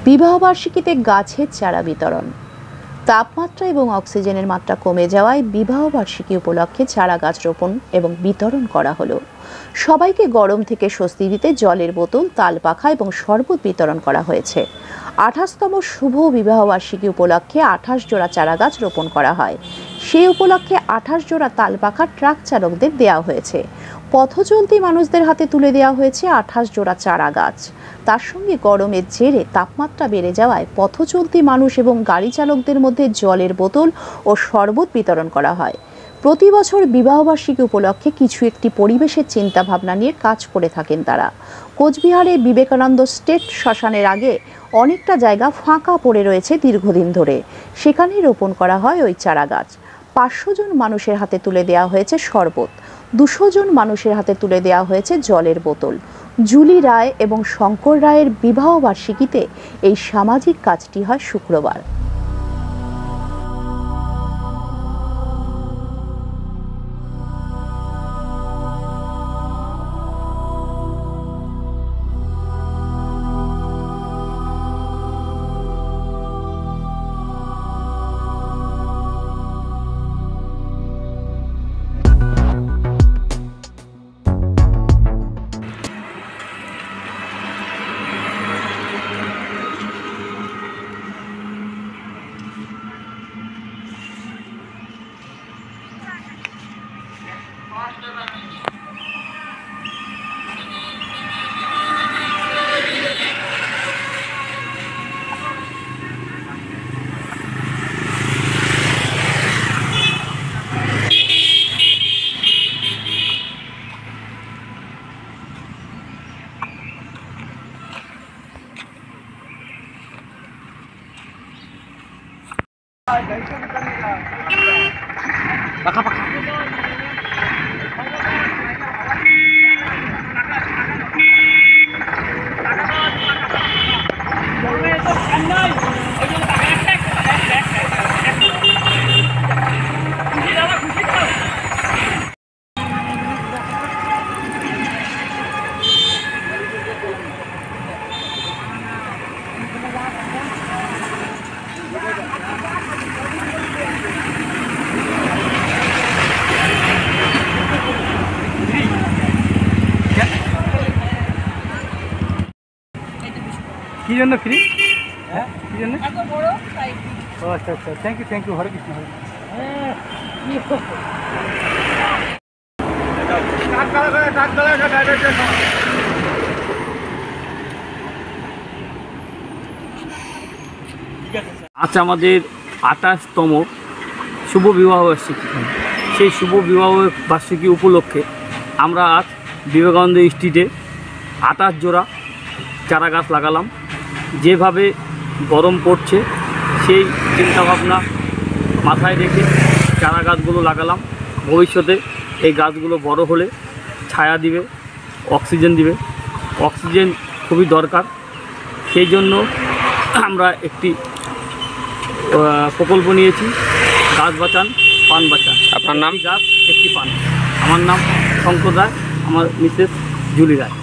বিবাহবার্ষিকীতে গাছের চারা বিতরণ। তাপমাত্রা এবং অক্সিজেনের মাত্রা কমে যাওয়ায় বিবাহবার্ষিকী উপলক্ষে চারা গাছ রোপণ এবং বিতরণ করা হলো। সবাইকে গরম থেকে স্বস্তি দিতে জলের বোতল, তালপাখা এবং শরবত বিতরণ করা হয়েছে। 28তম শুভ বিবাহবার্ষিকী উপলক্ষে 28 জোড়া চারা গাছ রোপণ করা হয়। সেই উপলক্ষে 28 জোড়া তালপাখা ট্রাক চালকদের দেওয়া হয়েছে। পথচলতি মানুষদের হাতে তুলে দেওয়া হয়েছে 28 জোড়া চারা গাছ। তার সঙ্গে গরমের জেরে তাপমাত্রা বেড়ে যাওয়ায় পথচলতি মানুষ এবং গাড়ি চালকদের মধ্যে জলের বোতল ও শরবত বিতরণ করা হয়। প্রতি বছর বিবাহবার্ষিকী উপলক্ষে কিছু একটি পরিবেশের চিন্তাভাবনা নিয়ে কাজ করে থাকেন তারা। কোচবিহারে বিবেকানন্দ স্টেট শ্মশানের আগে অনেকটা জায়গা ফাঁকা পড়ে রয়েছে দীর্ঘদিন ধরে, সেখানেই রোপণ করা হয় ওই চারা গাছ। 500 জন মানুষের হাতে তুলে দেওয়া হয়েছে শরবত, 200 জন মানুষের হাতে তুলে দেওয়া হয়েছে জলের বোতল। জুলি রায় এবং শঙ্কর রায়ের বিবাহবার্ষিকীতে এই সামাজিক কাজটি হয় শুক্রবার। কি জন্য ফ্রি? হ্যাঁ, কি জন্য? ও আচ্ছা আচ্ছা, থ্যাংক ইউ হরে কৃষ্ণ। আচ্ছা, আমাদের 28তম শুভ বিবাহ বার্ষিকী। সেই শুভ বিবাহ বার্ষিকী উপলক্ষে আমরা আজ বিবেকানন্দ স্ট্রিটে 28 জোড়া চারা গাছ লাগালাম। যেভাবে গরম পড়ছে সেই চিন্তাভাবনা মাথায় রেখে চারা গাছগুলো লাগালাম। ভবিষ্যতে এই গাছগুলো বড় হলে ছায়া দিবে, অক্সিজেন দিবে। অক্সিজেন খুবই দরকার, সেই জন্য আমরা একটি প্রকল্প নিয়েছি, গাছ বাঁচান পান বাঁচান। আপনার নাম? গাছ একটি পান। আমার নাম শঙ্কর রায়, আমার মিসেস জুলি রায়।